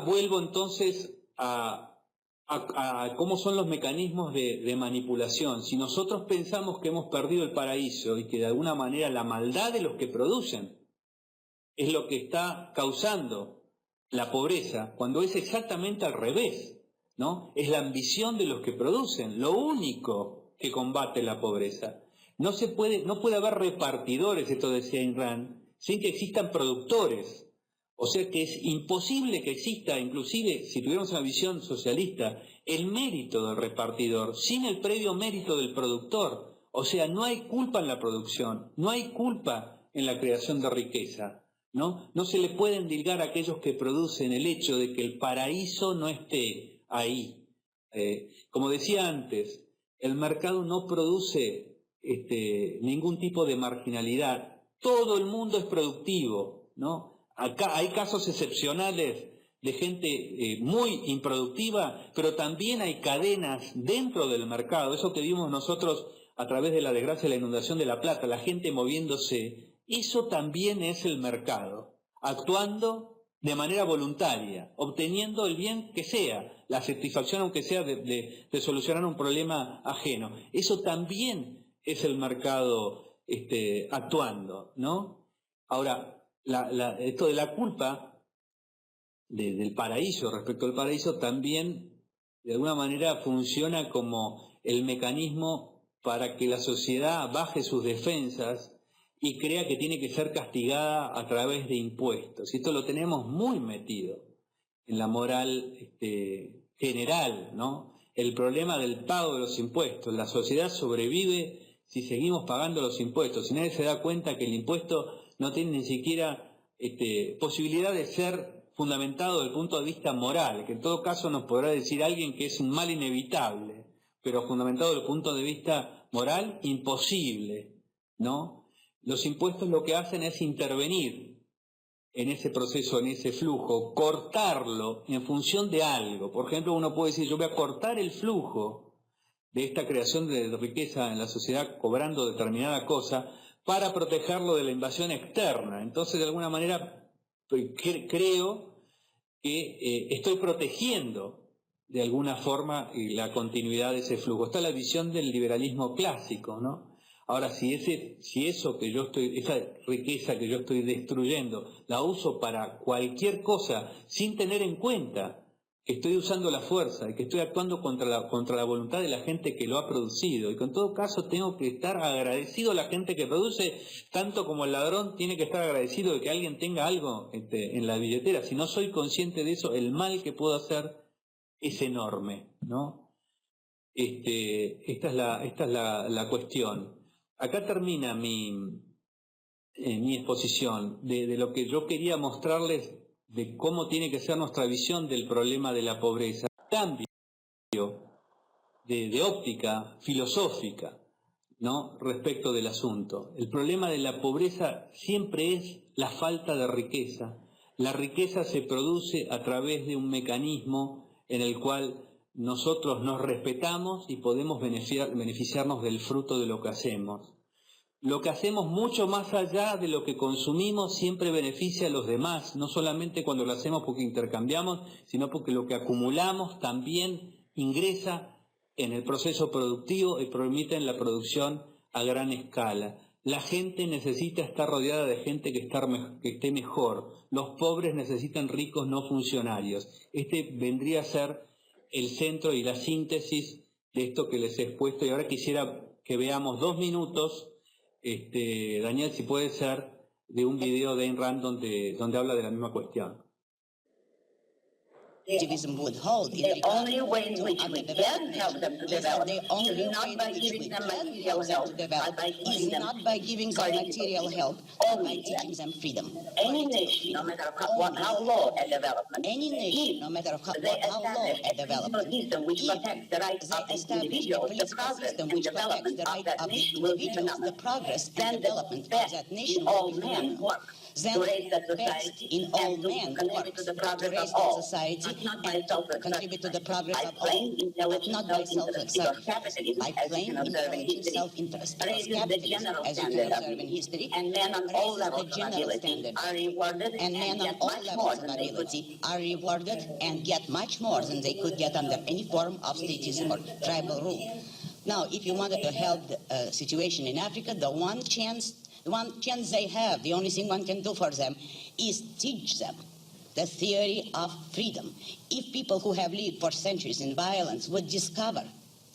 Vuelvo entonces a cómo son los mecanismos de manipulación. Si nosotros pensamos que hemos perdido el paraíso y que de alguna manera la maldad de los que producen es lo que está causando la pobreza, cuando es exactamente al revés, ¿no? Es la ambición de los que producen, lo único que combate la pobreza. No puede haber repartidores, esto decía Ayn Rand, sin que existan productores. O sea que es imposible que exista, inclusive si tuviéramos una visión socialista, el mérito del repartidor sin el previo mérito del productor. O sea, no hay culpa en la producción, no hay culpa en la creación de riqueza, ¿no? No se le puede endilgar a aquellos que producen el hecho de que el paraíso no esté ahí. Como decía antes, el mercado no produce ningún tipo de marginalidad. Todo el mundo es productivo, ¿no? Acá hay casos excepcionales de gente muy improductiva, pero también hay cadenas dentro del mercado. Eso que vimos nosotros a través de la desgracia de la inundación de La Plata, la gente moviéndose, eso también es el mercado, actuando de manera voluntaria, obteniendo el bien que sea, la satisfacción aunque sea de solucionar un problema ajeno. Eso también es el mercado actuando, ¿no? Ahora, esto de la culpa del paraíso, respecto al paraíso, también de alguna manera funciona como el mecanismo para que la sociedad baje sus defensas y crea que tiene que ser castigada a través de impuestos. Y esto lo tenemos muy metido en la moral general, ¿no? El problema del pago de los impuestos. La sociedad sobrevive si seguimos pagando los impuestos. Si nadie se da cuenta que el impuesto no tiene ni siquiera posibilidad de ser fundamentado desde el punto de vista moral, que en todo caso nos podrá decir alguien que es un mal inevitable, pero fundamentado desde el punto de vista moral, imposible, ¿no? Los impuestos lo que hacen es intervenir en ese proceso, en ese flujo, cortarlo en función de algo. Por ejemplo, uno puede decir, yo voy a cortar el flujo de esta creación de riqueza en la sociedad cobrando determinada cosa para protegerlo de la invasión externa. Entonces, de alguna manera, creo que estoy protegiendo de alguna forma la continuidad de ese flujo. Está la visión del liberalismo clásico, ¿no? Ahora, si esa riqueza que yo estoy destruyendo, la uso para cualquier cosa sin tener en cuenta que estoy usando la fuerza y que estoy actuando contra la voluntad de la gente que lo ha producido, y que en todo caso tengo que estar agradecido a la gente que produce, tanto como el ladrón tiene que estar agradecido de que alguien tenga algo en la billetera. Si no soy consciente de eso, el mal que puedo hacer es enorme, ¿no? Esta es la cuestión. Acá termina mi exposición de lo que yo quería mostrarles de cómo tiene que ser nuestra visión del problema de la pobreza. Cambio de óptica filosófica, ¿no? Respecto del asunto. El problema de la pobreza siempre es la falta de riqueza. La riqueza se produce a través de un mecanismo en el cual nosotros nos respetamos y podemos beneficiarnos del fruto de lo que hacemos. Lo que hacemos mucho más allá de lo que consumimos siempre beneficia a los demás, no solamente cuando lo hacemos porque intercambiamos, sino porque lo que acumulamos también ingresa en el proceso productivo y permite la producción a gran escala. La gente necesita estar rodeada de gente que esté mejor. Los pobres necesitan ricos, no funcionarios. Vendría a ser el centro y la síntesis de esto que les he expuesto. Y ahora quisiera que veamos 2 minutos, Daniel, si puede ser, de un video de Ayn Rand donde habla de la misma cuestión. Activism would hold in The only way in to which we can help them to develop the only is not way by in which giving we them can material help them help, to develop but by is giving them not by giving them material help, but by teaching them freedom. Any nation, no matter how low a development, Any nation, no matter how low a development, system which protects the right of the individual, the progress and development of that nation will be enough. the progress Then and development of best that nation in all will be men work then to raise that best society in all and to men contribute works to the to progress raise of that all. society not by self-reflection. contribute to the progress By of all, plain but intelligent not by self-interest, self-interest. because capitalism, By as you plain can observe in intelligent history, self-interest. Because raises the capitalism, general as you can standard of observe in living, history, and men on all raises levels the of general ability standard. are rewarded And men on get all much more levels of than they could. ability are rewarded and get much more than they could get under any form of statism or tribal rule. Now, if you wanted to help the situation in Africa, the one chance they have, the only thing one can do for them, is teach them the theory of freedom. If people who have lived for centuries in violence would discover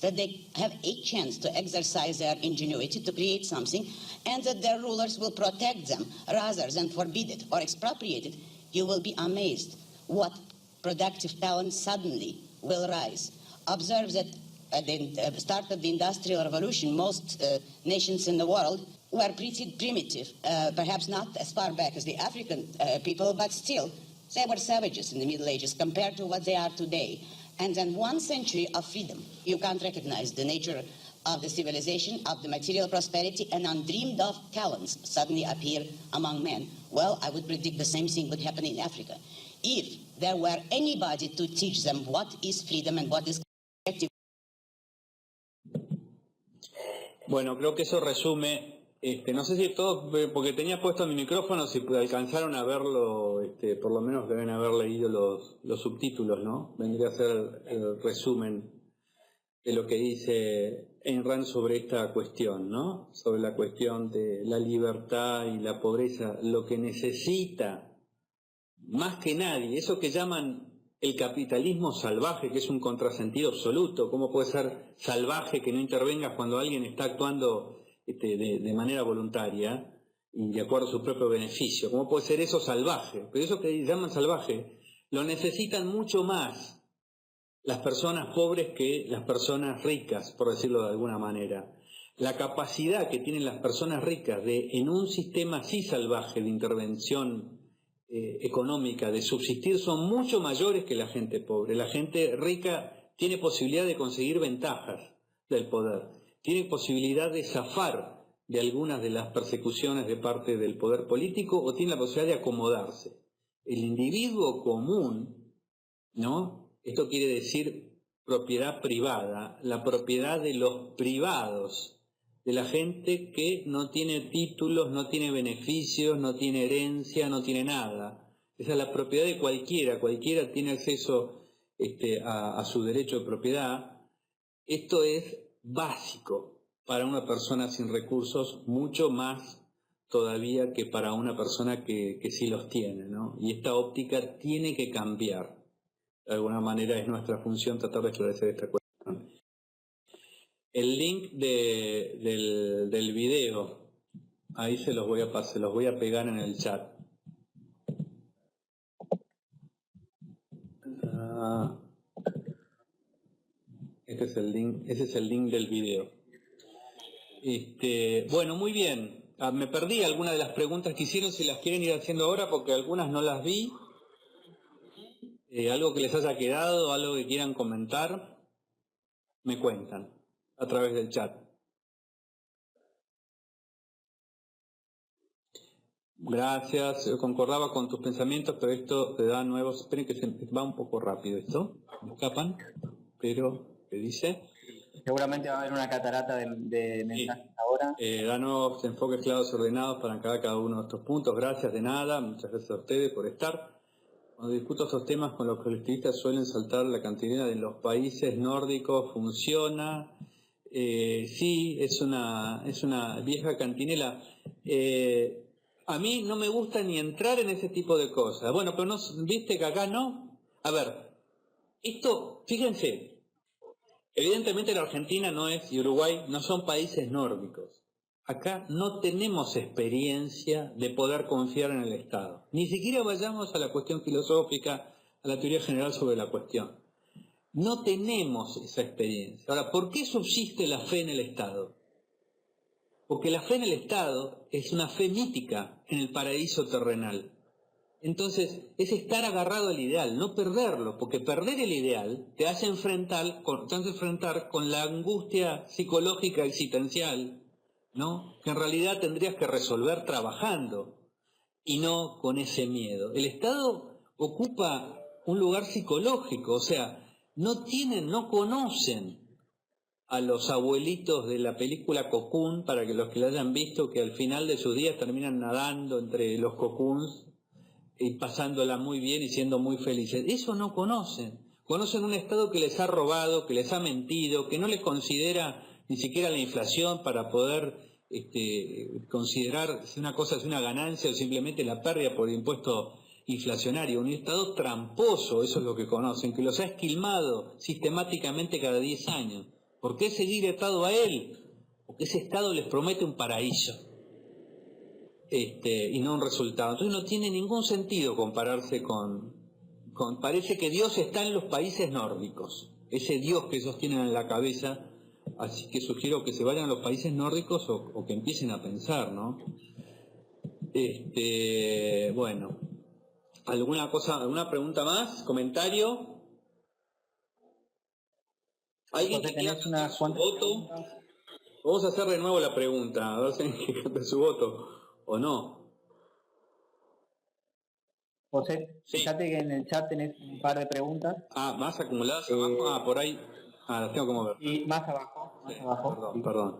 that they have a chance to exercise their ingenuity to create something, and that their rulers will protect them rather than forbid it or expropriate it, you will be amazed what productive talent suddenly will rise. Observe that at the start of the Industrial Revolution, most nations in the world were pretty primitive, perhaps not as far back as the African people, but still, they were savages in the Middle Ages compared to what they are today. And then 1 century of freedom, you can't recognize the nature of the civilization, of the material prosperity, and undreamed of talents suddenly appear among men. Well, I would predict the same thing would happen in Africa. If there were anybody to teach them what is freedom and what is collective. Bueno, creo que eso resume, no sé si todos, porque tenía puesto mi micrófono, si alcanzaron a verlo, por lo menos deben haber leído los subtítulos, ¿no? Vendría a ser el resumen de lo que dice Ayn Rand sobre esta cuestión, ¿no? Sobre la cuestión de la libertad y la pobreza, lo que necesita más que nadie, eso que llaman el capitalismo salvaje, que es un contrasentido absoluto. ¿Cómo puede ser salvaje que no intervengas cuando alguien está actuando de manera voluntaria y de acuerdo a su propio beneficio? ¿Cómo puede ser eso salvaje? Pero eso que llaman salvaje lo necesitan mucho más las personas pobres que las personas ricas, por decirlo de alguna manera. La capacidad que tienen las personas ricas de, en un sistema así salvaje de intervención económica, de subsistir, son mucho mayores que la gente pobre. La gente rica tiene posibilidad de conseguir ventajas del poder, tiene posibilidad de zafar de algunas de las persecuciones de parte del poder político o tiene la posibilidad de acomodarse. El individuo común, ¿no? Esto quiere decir propiedad privada, la propiedad de los privados, de la gente que no tiene títulos, no tiene beneficios, no tiene herencia, no tiene nada. Esa es la propiedad de cualquiera, cualquiera tiene acceso a su derecho de propiedad. Esto es básico para una persona sin recursos, mucho más todavía que para una persona que sí los tiene, ¿no? Y esta óptica tiene que cambiar. De alguna manera es nuestra función tratar de esclarecer esta cuestión. El link del video, ahí se los voy a pasar, los voy a pegar en el chat. Ese es el link del video. Bueno, muy bien. Me perdí algunas de las preguntas que hicieron, si las quieren ir haciendo ahora, porque algunas no las vi. Algo que les haya quedado, algo que quieran comentar, me cuentan a través del chat. Gracias, yo concordaba con tus pensamientos, pero esto te da nuevos... Esperen que se va un poco rápido esto, me escapan, pero ¿qué dice? Seguramente va a haber una catarata de mensajes ahora. Da nuevos enfoques claros ordenados para cada uno de estos puntos. Gracias, de nada, muchas gracias a ustedes por estar. Cuando discuto estos temas con los colectivistas suelen saltar la cantilena de los países nórdicos, funciona. Sí, es una vieja cantinela. A mí no me gusta ni entrar en ese tipo de cosas. Bueno, pero no, viste que acá no. A ver, esto, fíjense, evidentemente la Argentina no es, y Uruguay no son países nórdicos. Acá no tenemos experiencia de poder confiar en el Estado. Ni siquiera vayamos a la cuestión filosófica, a la teoría general sobre la cuestión. No tenemos esa experiencia. Ahora, ¿por qué subsiste la fe en el Estado? Porque la fe en el Estado es una fe mítica en el paraíso terrenal. Entonces, es estar agarrado al ideal, no perderlo, porque perder el ideal te hace enfrentar con la angustia psicológica existencial, ¿no? Que en realidad tendrías que resolver trabajando y no con ese miedo. El Estado ocupa un lugar psicológico, o sea, no conocen a los abuelitos de la película Cocoon, para que los que la hayan visto, que al final de sus días terminan nadando entre los cocoons y pasándola muy bien y siendo muy felices. Eso no conocen. Conocen un Estado que les ha robado, que les ha mentido, que no les considera ni siquiera la inflación para poder considerar si una cosa es una ganancia o simplemente la pérdida por impuesto inflacionario. Un Estado tramposo, eso es lo que conocen, que los ha esquilmado sistemáticamente cada 10 años. ¿Por qué seguir atado a él? Porque ese Estado les promete un paraíso y no un resultado. Entonces no tiene ningún sentido compararse con... Parece que Dios está en los países nórdicos, ese Dios que ellos tienen en la cabeza. Así que sugiero que se vayan a los países nórdicos o que empiecen a pensar, ¿no? Bueno, ¿alguna pregunta más? ¿Comentario? ¿Alguien que quiera cambiar su voto? Vamos a hacer de nuevo la pregunta, a ver si alguien quiere cambiar su voto o no. José, Sí. fíjate que en el chat tenés un par de preguntas. ¿Más acumuladas abajo? Por ahí. Las tengo como ver. Y más abajo. Perdón.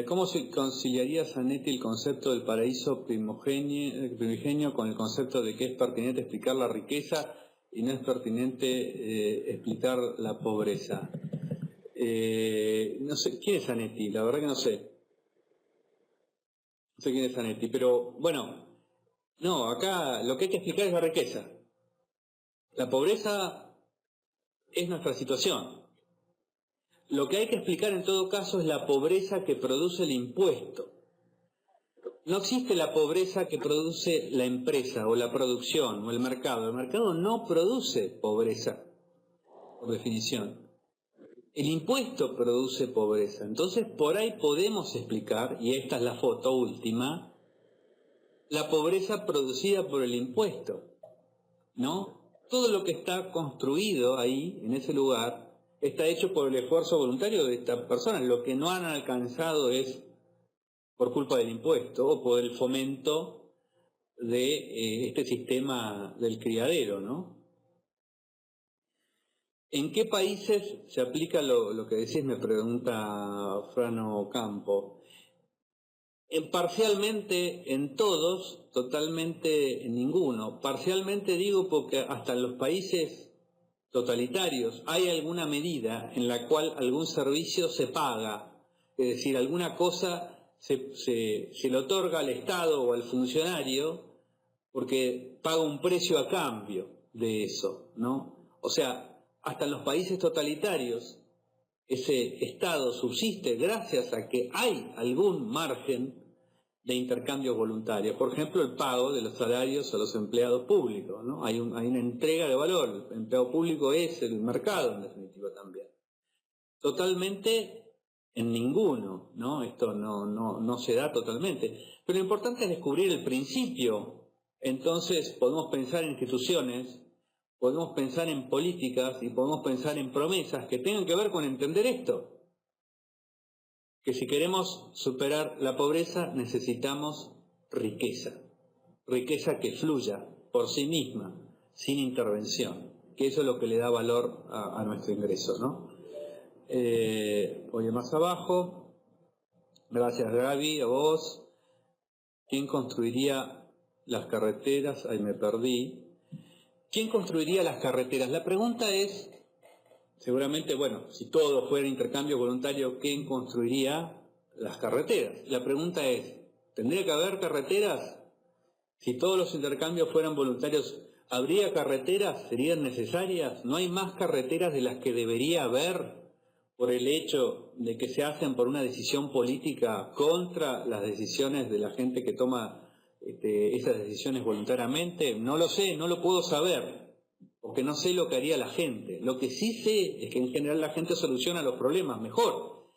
¿Cómo se conciliaría, Zanetti, el concepto del paraíso primigenio con el concepto de que es pertinente explicar la riqueza y no es pertinente explicar la pobreza? No sé, ¿quién es Zanetti? La verdad que no sé. No sé quién es Zanetti, pero bueno, no, acá lo que hay que explicar es la riqueza. La pobreza es nuestra situación. Lo que hay que explicar en todo caso es la pobreza que produce el impuesto. No existe la pobreza que produce la empresa o la producción o el mercado. El mercado no produce pobreza, por definición. El impuesto produce pobreza. Entonces, por ahí podemos explicar, y esta es la foto última, la pobreza producida por el impuesto, ¿no? Todo lo que está construido ahí, en ese lugar, está hecho por el esfuerzo voluntario de estas personas. Lo que no han alcanzado es por culpa del impuesto o por el fomento de este sistema del criadero, ¿no? ¿En qué países se aplica lo que decís? Me pregunta Frano Campo. Parcialmente en todos, totalmente en ninguno. Parcialmente digo porque hasta en los países totalitarios hay alguna medida en la cual algún servicio se paga, es decir, alguna cosa se le otorga al Estado o al funcionario porque paga un precio a cambio de eso, ¿no? O sea, hasta en los países totalitarios ese Estado subsiste gracias a que hay algún margen de intercambios voluntarios. Por ejemplo, el pago de los salarios a los empleados públicos, ¿no? Hay una entrega de valor. El empleado público es el mercado, en definitiva, también. Totalmente en ninguno, ¿no? Esto no se da totalmente. Pero lo importante es descubrir el principio. Entonces podemos pensar en instituciones, podemos pensar en políticas y podemos pensar en promesas que tengan que ver con entender esto. Que si queremos superar la pobreza necesitamos riqueza. Riqueza que fluya por sí misma, sin intervención. Que eso es lo que le da valor a nuestro ingreso, ¿no? Oye, más abajo. Gracias, Gaby, a vos. ¿Quién construiría las carreteras? Ahí me perdí. ¿Quién construiría las carreteras? La pregunta es, seguramente, bueno, si todo fuera intercambio voluntario, ¿quién construiría las carreteras? La pregunta es, ¿tendría que haber carreteras? Si todos los intercambios fueran voluntarios, ¿habría carreteras? ¿Serían necesarias? ¿No hay más carreteras de las que debería haber por el hecho de que se hacen por una decisión política contra las decisiones de la gente que toma esas decisiones voluntariamente? No lo sé, no lo puedo saber, porque no sé lo que haría la gente. Lo que sí sé es que en general la gente soluciona los problemas mejor.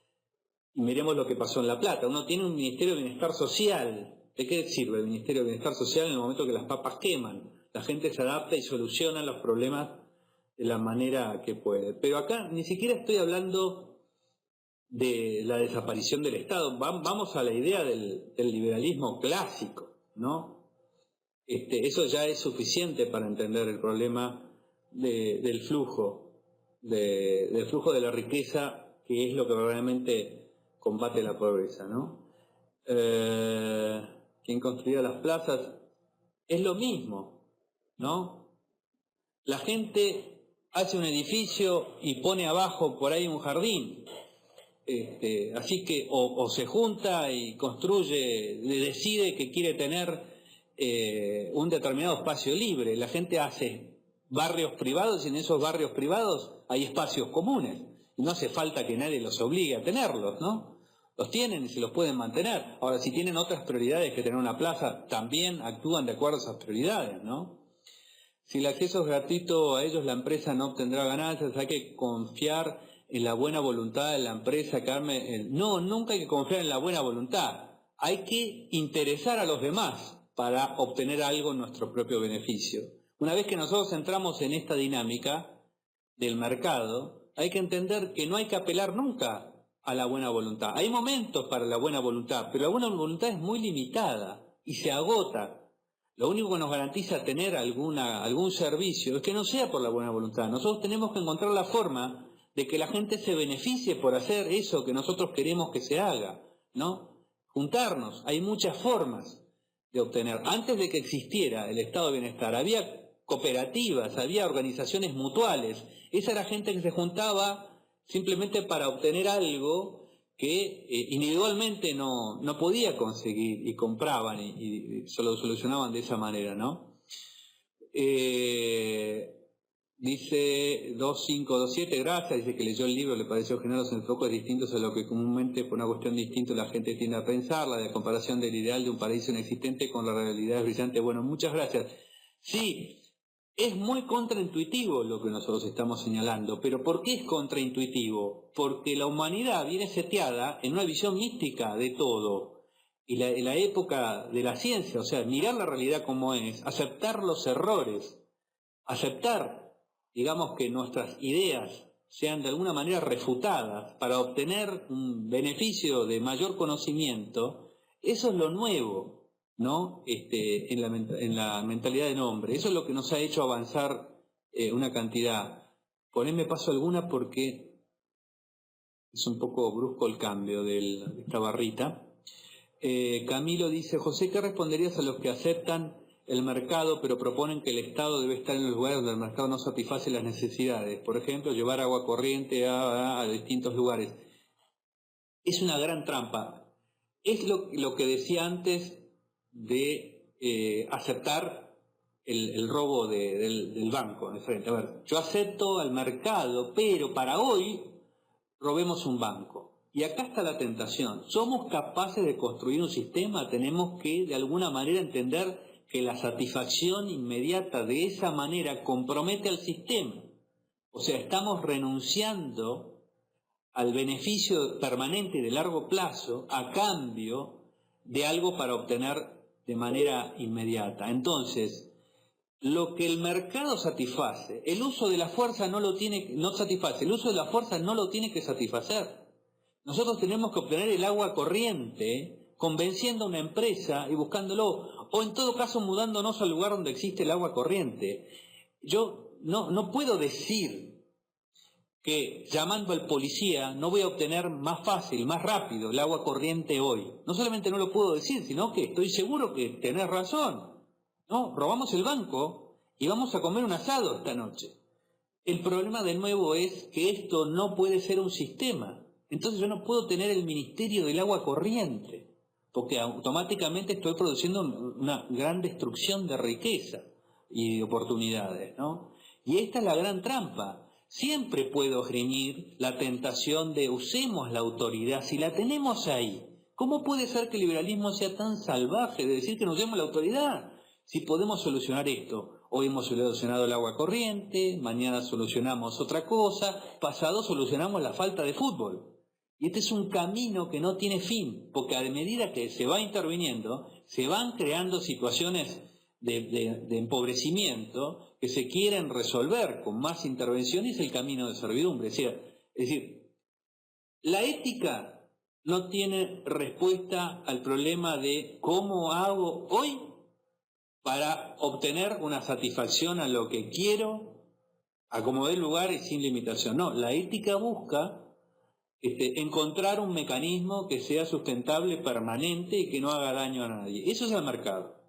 Y miremos lo que pasó en La Plata. Uno tiene un Ministerio de Bienestar Social. ¿De qué sirve el Ministerio de Bienestar Social en el momento que las papas queman? La gente se adapta y soluciona los problemas de la manera que puede. Pero acá ni siquiera estoy hablando de la desaparición del Estado. Vamos a la idea del liberalismo clásico, ¿no? eso ya es suficiente para entender el problema del flujo, del flujo de la riqueza, que es lo que realmente combate la pobreza, ¿no? ¿Quién construía las plazas? Es lo mismo, ¿no? La gente hace un edificio y pone abajo por ahí un jardín. Así que o se junta y construye, decide que quiere tener un determinado espacio libre. La gente hace barrios privados y en esos barrios privados hay espacios comunes. Y no hace falta que nadie los obligue a tenerlos, ¿no? Los tienen y se los pueden mantener. Ahora, si tienen otras prioridades que tener una plaza, también actúan de acuerdo a esas prioridades, ¿no? Si el acceso es gratuito a ellos, la empresa no obtendrá ganancias. Hay que confiar en la buena voluntad de la empresa. No, nunca hay que confiar en la buena voluntad. Hay que interesar a los demás para obtener algo en nuestro propio beneficio. Una vez que nosotros entramos en esta dinámica del mercado, hay que entender que no hay que apelar nunca a la buena voluntad. Hay momentos para la buena voluntad, pero la buena voluntad es muy limitada y se agota. Lo único que nos garantiza tener algún servicio es que no sea por la buena voluntad. Nosotros tenemos que encontrar la forma de que la gente se beneficie por hacer eso que nosotros queremos que se haga, ¿no? Juntarnos. Hay muchas formas de obtener. Antes de que existiera el estado de bienestar, había cooperativas, había organizaciones mutuales. Esa era gente que se juntaba simplemente para obtener algo que individualmente no podía conseguir y compraban y solo solucionaban de esa manera, ¿no? Dice 2527, gracias, dice que leyó el libro, le pareció generoso en enfoques distintos a lo que comúnmente por una cuestión distinta la gente tiende a pensar, la de comparación del ideal de un paraíso inexistente con la realidad brillante. Bueno, muchas gracias. Sí, es muy contraintuitivo lo que nosotros estamos señalando, pero ¿por qué es contraintuitivo? Porque la humanidad viene seteada en una visión mística de todo. Y la época de la ciencia, o sea, mirar la realidad como es, aceptar los errores, aceptar, digamos, que nuestras ideas sean de alguna manera refutadas para obtener un beneficio de mayor conocimiento, eso es lo nuevo, ¿no? En la mentalidad del hombre. Eso es lo que nos ha hecho avanzar una cantidad. Poneme paso alguna porque es un poco brusco el cambio de esta barrita. Camilo dice, José, ¿qué responderías a los que aceptan el mercado pero proponen que el Estado debe estar en los lugares donde el mercado no satisface las necesidades? Por ejemplo, llevar agua corriente a distintos lugares. Es una gran trampa. Es lo que decía antes de aceptar el robo del banco de frente. A ver, yo acepto al mercado, pero para hoy robemos un banco. Y acá está la tentación. ¿Somos capaces de construir un sistema? Tenemos que de alguna manera entender que la satisfacción inmediata de esa manera compromete al sistema. O sea, estamos renunciando al beneficio permanente de largo plazo a cambio de algo para obtener de manera inmediata. Entonces, lo que el mercado satisface, el uso de la fuerza no satisface, el uso de la fuerza no lo tiene que satisfacer. Nosotros tenemos que obtener el agua corriente convenciendo a una empresa y buscándolo, o en todo caso mudándonos al lugar donde existe el agua corriente. Yo no puedo decir que llamando al policía no voy a obtener más fácil, más rápido el agua corriente hoy. No solamente no lo puedo decir, sino que estoy seguro que tenés razón. No, robamos el banco y vamos a comer un asado esta noche. El problema de nuevo es que esto no puede ser un sistema. Entonces yo no puedo tener el Ministerio del Agua Corriente, porque automáticamente estoy produciendo una gran destrucción de riqueza y de oportunidades, ¿no? Y esta es la gran trampa. Siempre puedo esgrimir la tentación de usemos la autoridad, si la tenemos ahí. ¿Cómo puede ser que el liberalismo sea tan salvaje de decir que no usemos la autoridad? Si podemos solucionar esto. Hoy hemos solucionado el agua corriente, mañana solucionamos otra cosa, pasado solucionamos la falta de fútbol. Y este es un camino que no tiene fin, porque a medida que se va interviniendo, se van creando situaciones de empobrecimiento que se quieren resolver con más intervención y es el camino de servidumbre. Es decir, la ética no tiene respuesta al problema de cómo hago hoy para obtener una satisfacción a lo que quiero, a como dé lugar y sin limitación. No, la ética busca encontrar un mecanismo que sea sustentable, permanente y que no haga daño a nadie. Eso es el mercado.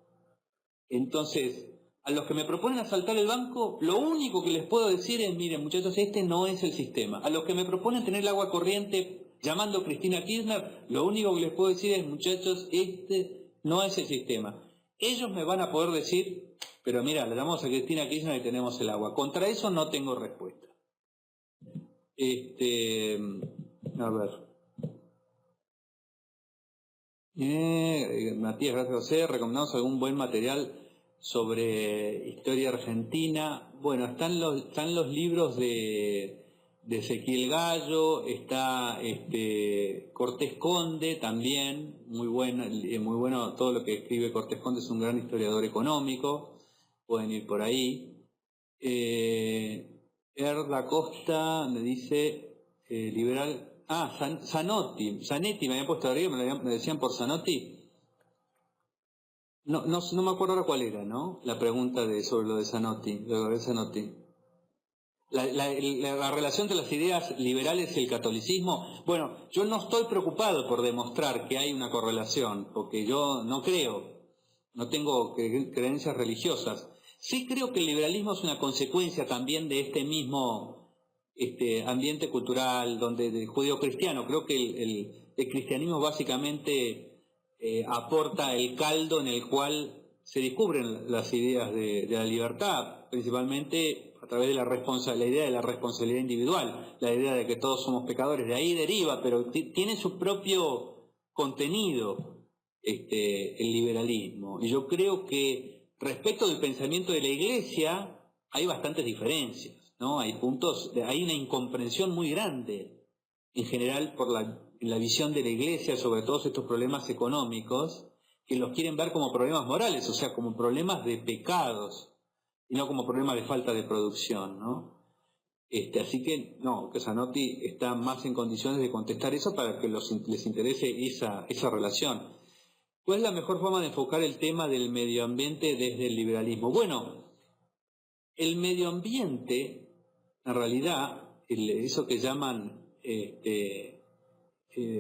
Entonces, a los que me proponen asaltar el banco, lo único que les puedo decir es, miren muchachos, este no es el sistema. A los que me proponen tener el agua corriente llamando a Cristina Kirchner, lo único que les puedo decir es, muchachos, este no es el sistema. Ellos me van a poder decir, pero mira, le damos a Cristina Kirchner y tenemos el agua. Contra eso no tengo respuesta. A ver. Matías, gracias a José. Recomendamos algún buen material sobre historia argentina. Bueno, están los libros de Ezequiel Gallo, está Cortés Conde también, muy bueno todo lo que escribe Cortés Conde, es un gran historiador económico, pueden ir por ahí. Erda Costa me dice liberal. Zanetti, me habían puesto arriba, me decían por Zanotti. No me acuerdo ahora cuál era, ¿no? La pregunta sobre lo de Zanotti, La relación de las ideas liberales y el catolicismo. Bueno, yo no estoy preocupado por demostrar que hay una correlación, porque yo no creo, no tengo creencias religiosas. Sí creo que el liberalismo es una consecuencia también de este mismo ambiente cultural de judío-cristiano. Creo que el cristianismo básicamente aporta el caldo en el cual se descubren las ideas de la libertad, principalmente a través de la idea de la responsabilidad individual, la idea de que todos somos pecadores. De ahí deriva, pero tiene su propio contenido el liberalismo. Y yo creo que respecto del pensamiento de la Iglesia hay bastantes diferencias, ¿no? Hay una incomprensión muy grande en general en la visión de la Iglesia sobre todos estos problemas económicos, que los quieren ver como problemas morales, o sea, como problemas de pecados, y no como problemas de falta de producción, ¿no? Así que Zanotti está más en condiciones de contestar eso para que les interese esa relación. ¿Cuál es la mejor forma de enfocar el tema del medio ambiente desde el liberalismo? Bueno, el medio ambiente, en realidad, eso que llaman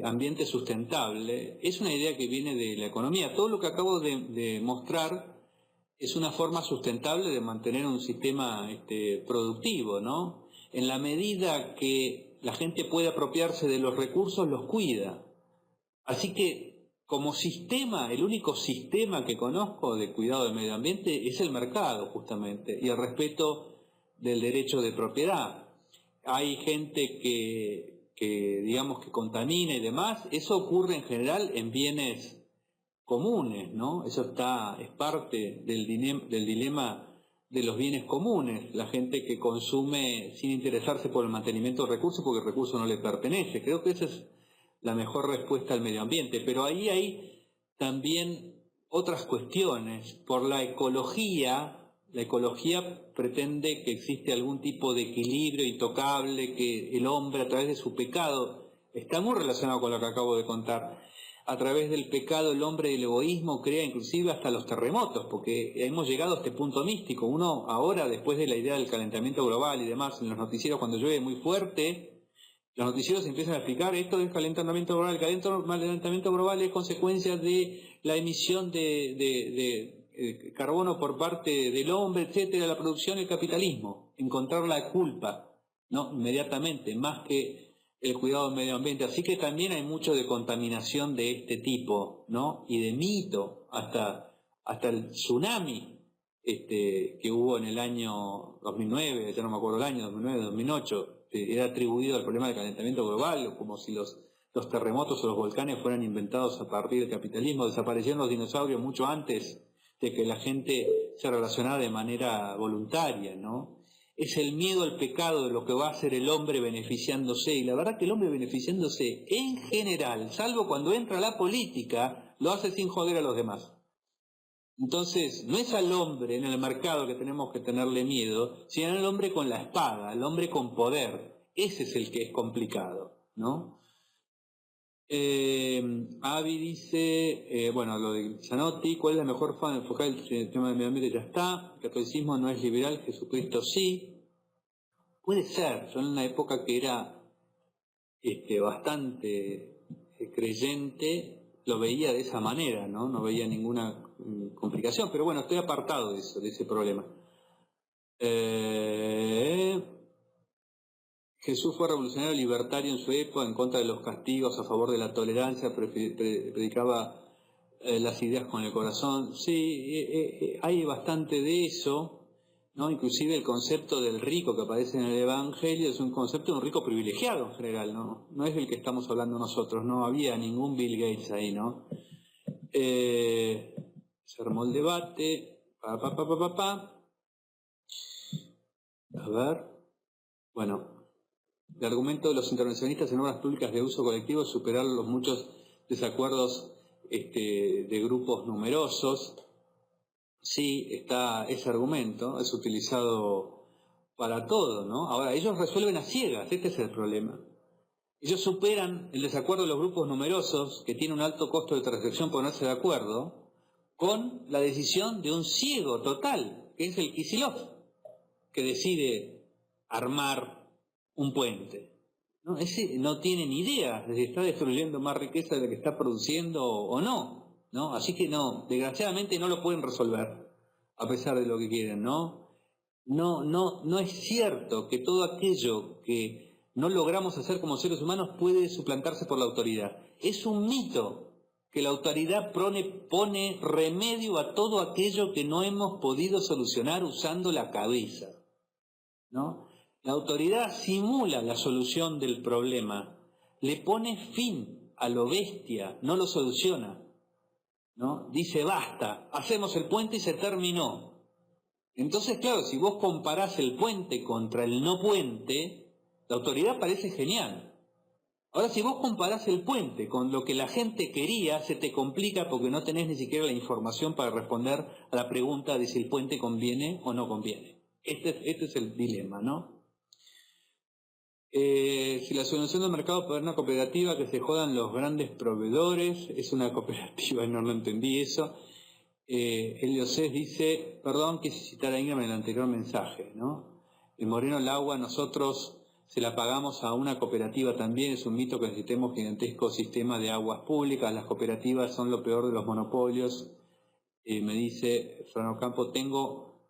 ambiente sustentable, es una idea que viene de la economía. Todo lo que acabo de mostrar es una forma sustentable de mantener un sistema productivo, ¿no? En la medida que la gente puede apropiarse de los recursos, los cuida. Así que, como sistema, el único sistema que conozco de cuidado del medio ambiente es el mercado, justamente, y el respeto del derecho de propiedad. Hay gente que digamos que contamina y demás. Eso ocurre en general en bienes comunes, ¿no? Eso es parte del dilema de los bienes comunes. La gente que consume sin interesarse por el mantenimiento del recurso porque el recurso no le pertenece. Creo que esa es la mejor respuesta al medio ambiente. Pero ahí hay también otras cuestiones. Por la ecología pretende que existe algún tipo de equilibrio intocable, que el hombre a través de su pecado, está muy relacionado con lo que acabo de contar, a través del pecado el hombre y el egoísmo crea inclusive hasta los terremotos, porque hemos llegado a este punto místico. Uno ahora, después de la idea del calentamiento global y demás, en los noticieros cuando llueve muy fuerte, los noticieros empiezan a explicar esto del calentamiento global. El calentamiento global es consecuencia de la emisión de carbono por parte del hombre, etcétera, la producción y el capitalismo. Encontrar la culpa, ¿no? Inmediatamente, más que el cuidado del medio ambiente. Así que también hay mucho de contaminación de este tipo, ¿no? Y de mito, hasta el tsunami que hubo en el año 2009, ya no me acuerdo el año, 2009, 2008, era atribuido al problema del calentamiento global, como si los terremotos o los volcanes fueran inventados a partir del capitalismo. Desaparecieron los dinosaurios mucho antes de que la gente se relacionara de manera voluntaria, ¿no? Es el miedo al pecado de lo que va a hacer el hombre beneficiándose, y la verdad que el hombre beneficiándose en general, salvo cuando entra a la política, lo hace sin joder a los demás. Entonces, no es al hombre en el mercado que tenemos que tenerle miedo, sino al hombre con la espada, al hombre con poder. Ese es el que es complicado, ¿no? Avi dice, bueno, lo de Zanotti, ¿cuál es la mejor forma de enfocar el tema del medio ambiente? Ya está, el catolicismo no es liberal, Jesucristo sí. Puede ser, yo en una época que era bastante creyente, lo veía de esa manera, ¿no? No veía ninguna complicación, pero bueno, estoy apartado de eso, de ese problema. Jesús fue revolucionario libertario en su época, en contra de los castigos, a favor de la tolerancia, predicaba las ideas con el corazón. Sí, hay bastante de eso, ¿no? Inclusive el concepto del rico que aparece en el Evangelio es un concepto de un rico privilegiado en general, ¿no? No es del que estamos hablando nosotros, no había ningún Bill Gates ahí, ¿no? Se armó el debate, A ver, bueno. El argumento de los intervencionistas en obras públicas de uso colectivo es superar los muchos desacuerdos de grupos numerosos. Sí, está ese argumento, es utilizado para todo, ¿no? Ahora, ellos resuelven a ciegas, este es el problema. Ellos superan el desacuerdo de los grupos numerosos, que tiene un alto costo de transacción ponerse de acuerdo, con la decisión de un ciego total, que es el Kicillof, que decide armar un puente. ¿No? Ese no tiene ni idea de si está destruyendo más riqueza de la que está produciendo o no, ¿no? Así que no, desgraciadamente no lo pueden resolver, a pesar de lo que quieren, ¿no? No es cierto que todo aquello que no logramos hacer como seres humanos puede suplantarse por la autoridad. Es un mito que la autoridad pone remedio a todo aquello que no hemos podido solucionar usando la cabeza, ¿no? La autoridad simula la solución del problema, le pone fin a lo bestia, no lo soluciona, ¿no? Dice basta, hacemos el puente y se terminó. Entonces, claro, si vos comparás el puente contra el no puente, la autoridad parece genial. Ahora, si vos comparás el puente con lo que la gente quería, se te complica porque no tenés ni siquiera la información para responder a la pregunta de si el puente conviene o no conviene. Este es el dilema, ¿no? Si la solución del mercado puede haber una cooperativa, que se jodan los grandes proveedores, es una cooperativa, no lo entendí eso. Elio Cés dice, perdón, quise citar a Ingram en el anterior mensaje, ¿no? En Moreno el agua nosotros se la pagamos a una cooperativa también, es un mito que necesitemos gigantesco sistema de aguas públicas, las cooperativas son lo peor de los monopolios. Me dice Fernando Campo, tengo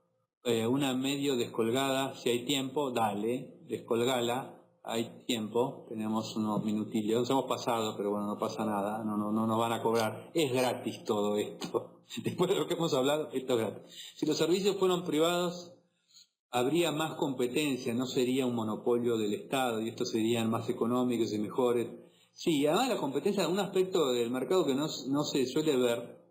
una medio descolgada, si hay tiempo, dale, descolgala. Hay tiempo, tenemos unos minutillos, nos hemos pasado, pero bueno, no pasa nada, no nos van a cobrar. Es gratis todo esto. Después de lo que hemos hablado, esto es gratis. Si los servicios fueron privados, habría más competencia, no sería un monopolio del Estado y estos serían más económicos y mejores. Sí, además la competencia, un aspecto del mercado que no se suele ver,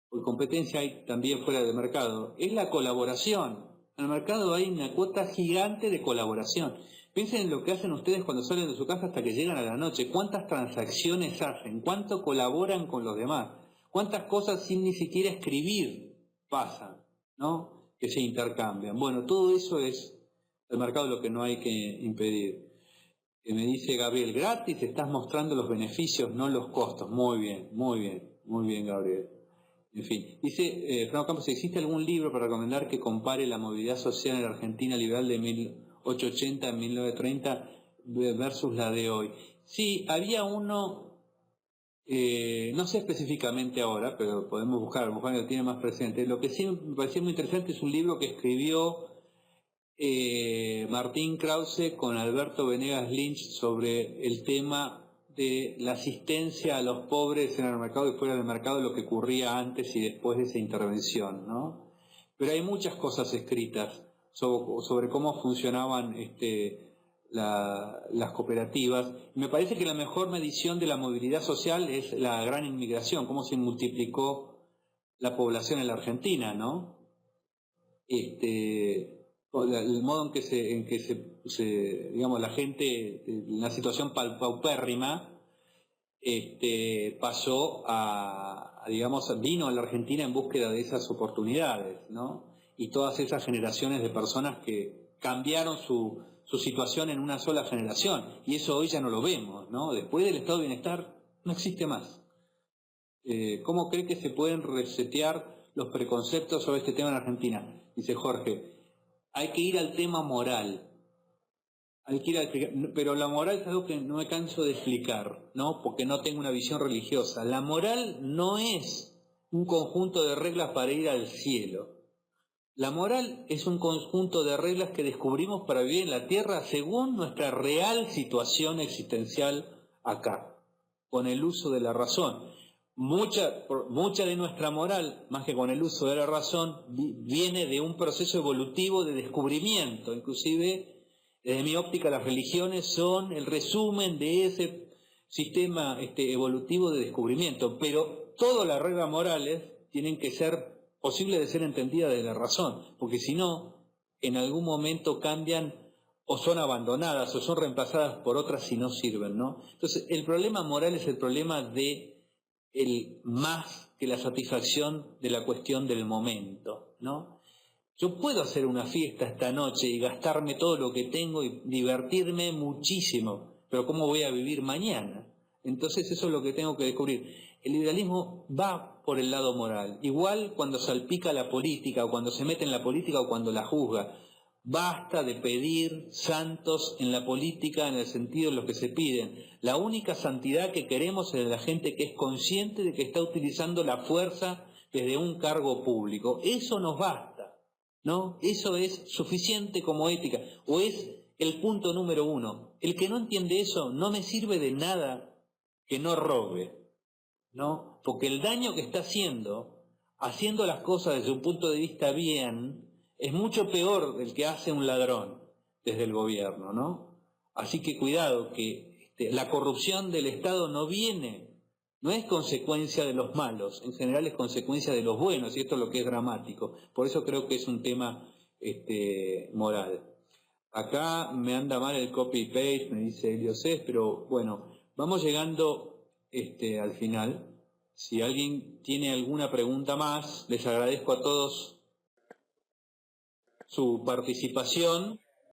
porque competencia hay también fuera del mercado, es la colaboración. En el mercado hay una cuota gigante de colaboración. Piensen en lo que hacen ustedes cuando salen de su casa hasta que llegan a la noche. ¿Cuántas transacciones hacen? ¿Cuánto colaboran con los demás? ¿Cuántas cosas sin ni siquiera escribir pasan, ¿no? Que se intercambian. Bueno, todo eso es el mercado, lo que no hay que impedir. Me dice Gabriel, gratis estás mostrando los beneficios, no los costos. Muy bien, Gabriel. En fin, dice Fernando Campos, ¿existe algún libro para recomendar que compare la movilidad social en la Argentina liberal de 1880 a 1930 versus la de hoy? Sí, había uno, no sé específicamente ahora, pero podemos buscar, a lo mejor lo tiene más presente. Lo que sí me parecía muy interesante es un libro que escribió Martín Krause con Alberto Venegas Lynch sobre el tema de la asistencia a los pobres en el mercado y fuera del mercado, lo que ocurría antes y después de esa intervención, ¿no? Pero hay muchas cosas escritas sobre cómo funcionaban las cooperativas. Me parece que la mejor medición de la movilidad social es la gran inmigración, cómo se multiplicó la población en la Argentina, ¿no? El modo en que se digamos, la gente en una situación paupérrima pasó digamos, vino a la Argentina en búsqueda de esas oportunidades, ¿no? Y todas esas generaciones de personas que cambiaron su situación en una sola generación, y eso hoy ya no lo vemos, ¿no? Después del estado de bienestar no existe más. ¿Cómo cree que se pueden resetear los preconceptos sobre este tema en Argentina? Dice Jorge, hay que ir al tema moral. Pero la moral es algo que no me canso de explicar, ¿no? Porque no tengo una visión religiosa. La moral no es un conjunto de reglas para ir al cielo. La moral es un conjunto de reglas que descubrimos para vivir en la tierra según nuestra real situación existencial acá, con el uso de la razón. Mucha de nuestra moral, más que con el uso de la razón, viene de un proceso evolutivo de descubrimiento. Inclusive, desde mi óptica, las religiones son el resumen de ese sistema evolutivo de descubrimiento, pero todas las reglas morales tienen que ser posibles de ser entendidas de la razón, porque si no, en algún momento cambian o son abandonadas o son reemplazadas por otras si no sirven, ¿no? Entonces, el problema moral es el problema de el más que la satisfacción de la cuestión del momento, ¿no? Yo puedo hacer una fiesta esta noche y gastarme todo lo que tengo y divertirme muchísimo, pero ¿cómo voy a vivir mañana? Entonces eso es lo que tengo que descubrir. El idealismo va por el lado moral, igual cuando salpica la política o cuando se mete en la política o cuando la juzga. Basta de pedir santos en la política en el sentido de lo que se piden. La única santidad que queremos es de la gente que es consciente de que está utilizando la fuerza desde un cargo público. Eso nos basta, ¿no? Eso es suficiente como ética, o es el punto número 1. El que no entiende eso no me sirve de nada que no robe, ¿no? Porque el daño que está haciendo las cosas desde un punto de vista bien, es mucho peor del que hace un ladrón desde el gobierno, ¿no? Así que cuidado, que la corrupción del Estado no es consecuencia de los malos, en general es consecuencia de los buenos, y esto es lo que es dramático. Por eso creo que es un tema moral. Acá me anda mal el copy-paste, me dice Elio Cés, pero bueno, vamos llegando al final. Si alguien tiene alguna pregunta más, les agradezco a todos su participación.